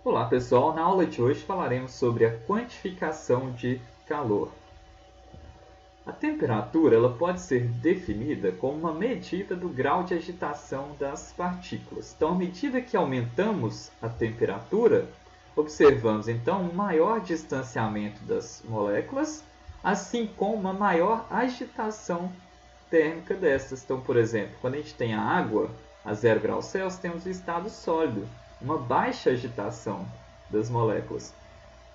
Olá pessoal, na aula de hoje falaremos sobre a quantificação de calor. A temperatura ela pode ser definida como uma medida do grau de agitação das partículas. Então, à medida que aumentamos a temperatura, observamos então um maior distanciamento das moléculas, assim como uma maior agitação térmica dessas. Então, por exemplo, quando a gente tem a água a 0 graus Celsius, temos o estado sólido, uma baixa agitação das moléculas.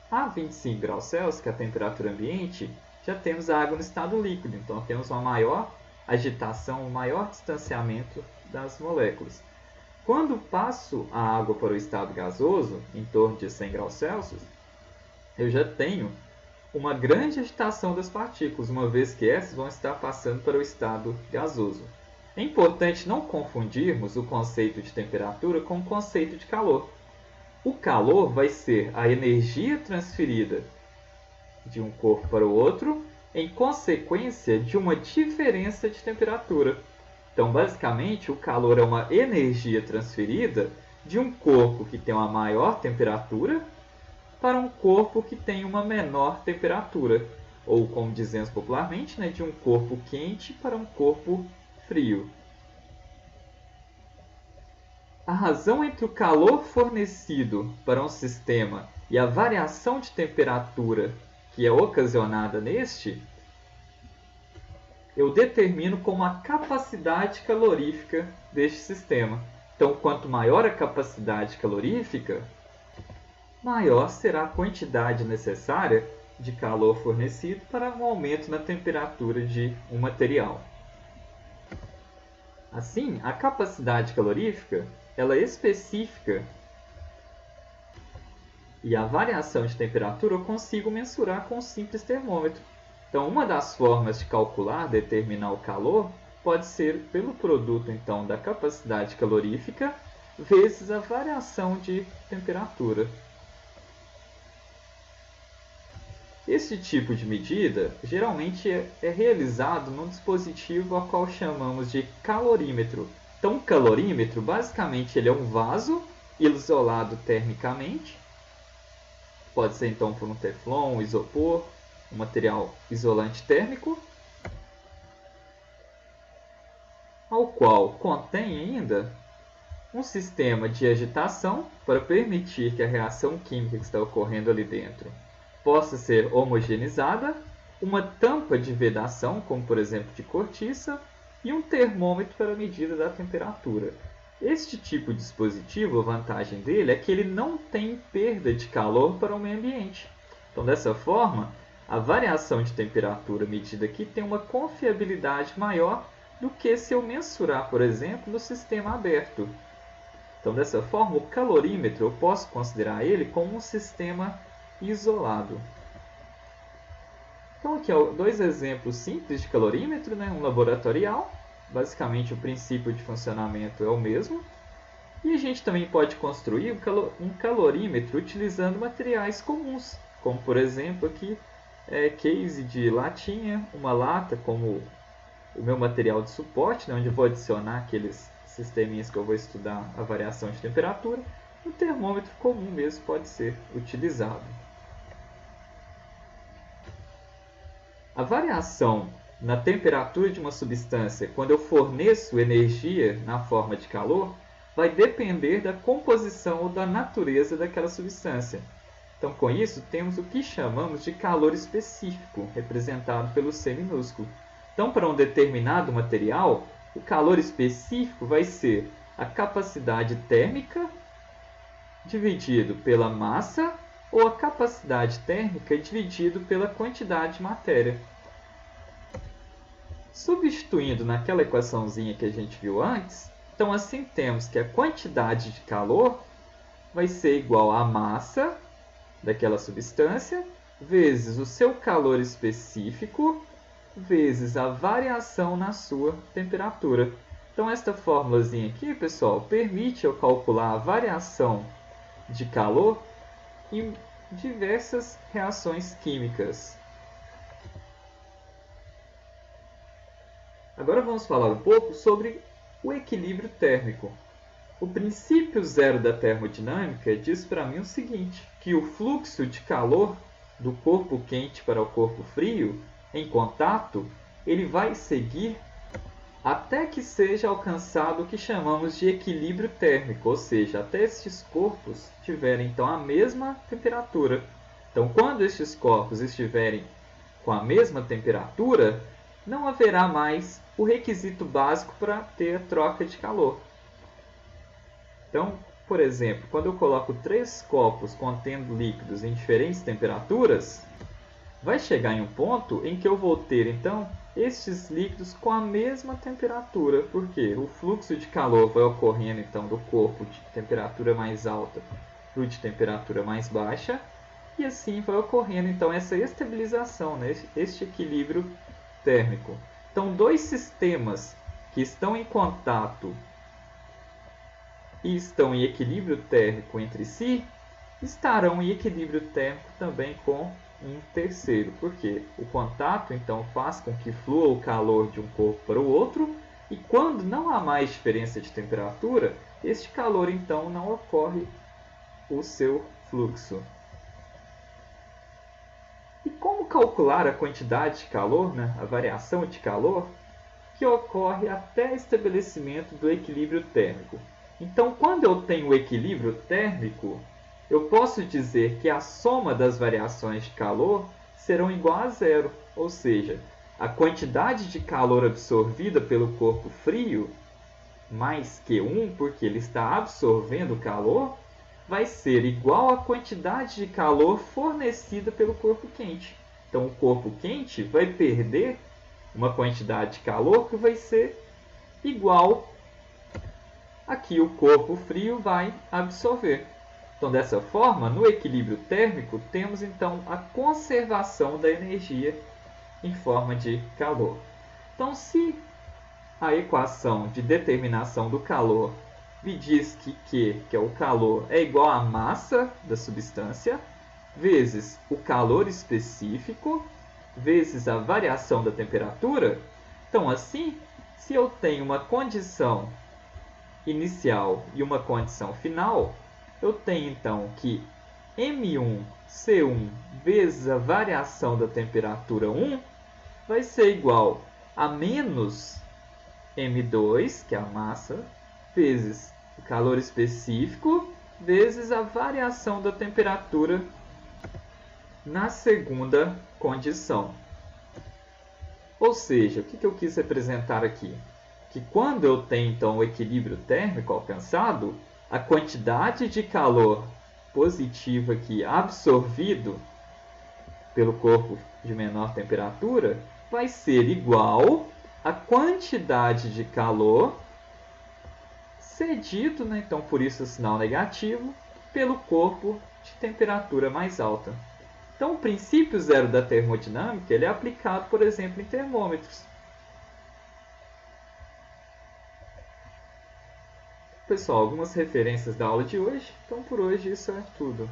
A 25 graus Celsius, que é a temperatura ambiente, já temos a água no estado líquido, então temos uma maior agitação, um maior distanciamento das moléculas. Quando passo a água para o estado gasoso, em torno de 100 graus Celsius, eu já tenho uma grande agitação das partículas, uma vez que essas vão estar passando para o estado gasoso. É importante não confundirmos o conceito de temperatura com o conceito de calor. O calor vai ser a energia transferida de um corpo para o outro em consequência de uma diferença de temperatura. Então, basicamente, o calor é uma energia transferida de um corpo que tem uma maior temperatura para um corpo que tem uma menor temperatura. Ou, como dizemos popularmente, de um corpo quente para um corpo frio. A razão entre o calor fornecido para um sistema e a variação de temperatura que é ocasionada neste, eu determino como a capacidade calorífica deste sistema. Então, quanto maior a capacidade calorífica, maior será a quantidade necessária de calor fornecido para um aumento na temperatura de um material. Assim, a capacidade calorífica ela é específica e a variação de temperatura eu consigo mensurar com um simples termômetro. Então, uma das formas de calcular, determinar o calor, pode ser pelo produto então da capacidade calorífica vezes a variação de temperatura. Esse tipo de medida geralmente é realizado num dispositivo a qual chamamos de calorímetro. Então, o calorímetro, basicamente, ele é um vaso isolado termicamente. Pode ser, então, por um teflon, um isopor, um material isolante térmico, ao qual contém ainda um sistema de agitação para permitir que a reação química que está ocorrendo ali dentro possa ser homogeneizada, uma tampa de vedação, como por exemplo de cortiça, e um termômetro para a medida da temperatura. Este tipo de dispositivo, a vantagem dele é que ele não tem perda de calor para o meio ambiente. Então, dessa forma, a variação de temperatura medida aqui tem uma confiabilidade maior do que se eu mensurar, por exemplo, no sistema aberto. Então, dessa forma, o calorímetro eu posso considerar ele como um sistema isolado. Então, aqui dois exemplos simples de calorímetro, um laboratorial. Basicamente, o princípio de funcionamento é o mesmo. E a gente também pode construir um calorímetro utilizando materiais comuns, como, por exemplo, aqui, case de latinha, uma lata como o meu material de suporte, onde eu vou adicionar aqueles sisteminhas que eu vou estudar a variação de temperatura. Um termômetro comum mesmo pode ser utilizado. A variação na temperatura de uma substância quando eu forneço energia na forma de calor vai depender da composição ou da natureza daquela substância. Então, com isso, temos o que chamamos de calor específico, representado pelo C minúsculo. Então, para um determinado material, o calor específico vai ser a capacidade térmica dividido pela massa ou a capacidade térmica dividido pela quantidade de matéria. Substituindo naquela equaçãozinha que a gente viu antes, então assim temos que a quantidade de calor vai ser igual à massa daquela substância vezes o seu calor específico vezes a variação na sua temperatura. Então esta formulazinha aqui, pessoal, permite eu calcular a variação de calor em diversas reações químicas. Agora vamos falar um pouco sobre o equilíbrio térmico. O princípio zero da termodinâmica diz para mim o seguinte, que o fluxo de calor do corpo quente para o corpo frio, em contato, ele vai seguir até que seja alcançado o que chamamos de equilíbrio térmico, ou seja, até estes corpos tiverem então a mesma temperatura. Então, quando estes corpos estiverem com a mesma temperatura, não haverá mais o requisito básico para ter a troca de calor. Então, por exemplo, quando eu coloco 3 copos contendo líquidos em diferentes temperaturas, vai chegar em um ponto em que eu vou ter, então, estes líquidos com a mesma temperatura, porque o fluxo de calor vai ocorrendo, então, do corpo de temperatura mais alta para o de temperatura mais baixa, e assim vai ocorrendo, então, essa estabilização, né? Este equilíbrio térmico. Então, dois sistemas que estão em contato e estão em equilíbrio térmico entre si, estarão em equilíbrio térmico também com um terceiro, porque o contato então faz com que flua o calor de um corpo para o outro, e quando não há mais diferença de temperatura, este calor então não ocorre o seu fluxo. E como calcular a quantidade de calor, né, a variação de calor, que ocorre até o estabelecimento do equilíbrio térmico? Então, quando eu tenho o equilíbrio térmico, eu posso dizer que a soma das variações de calor serão igual a zero, ou seja, a quantidade de calor absorvida pelo corpo frio, mais Q1, porque ele está absorvendo calor, vai ser igual à quantidade de calor fornecida pelo corpo quente. Então, o corpo quente vai perder uma quantidade de calor que vai ser igual a que o corpo frio vai absorver. Então, dessa forma, no equilíbrio térmico, temos então a conservação da energia em forma de calor. Então, se a equação de determinação do calor me diz que Q, que é o calor, é igual à massa da substância, vezes o calor específico, vezes a variação da temperatura, então assim, se eu tenho uma condição inicial e uma condição final, eu tenho então que M1C1 vezes a variação da temperatura 1 vai ser igual a menos M2, que é a massa, vezes o calor específico, vezes a variação da temperatura na segunda condição. Ou seja, o que eu quis representar aqui? Que quando eu tenho então o equilíbrio térmico alcançado, a quantidade de calor positivo aqui absorvido pelo corpo de menor temperatura vai ser igual à quantidade de calor cedido, né? Então por isso o sinal negativo, pelo corpo de temperatura mais alta. Então o princípio zero da termodinâmica ele é aplicado, por exemplo, em termômetros. Pessoal, algumas referências da aula de hoje. Então por hoje isso é tudo.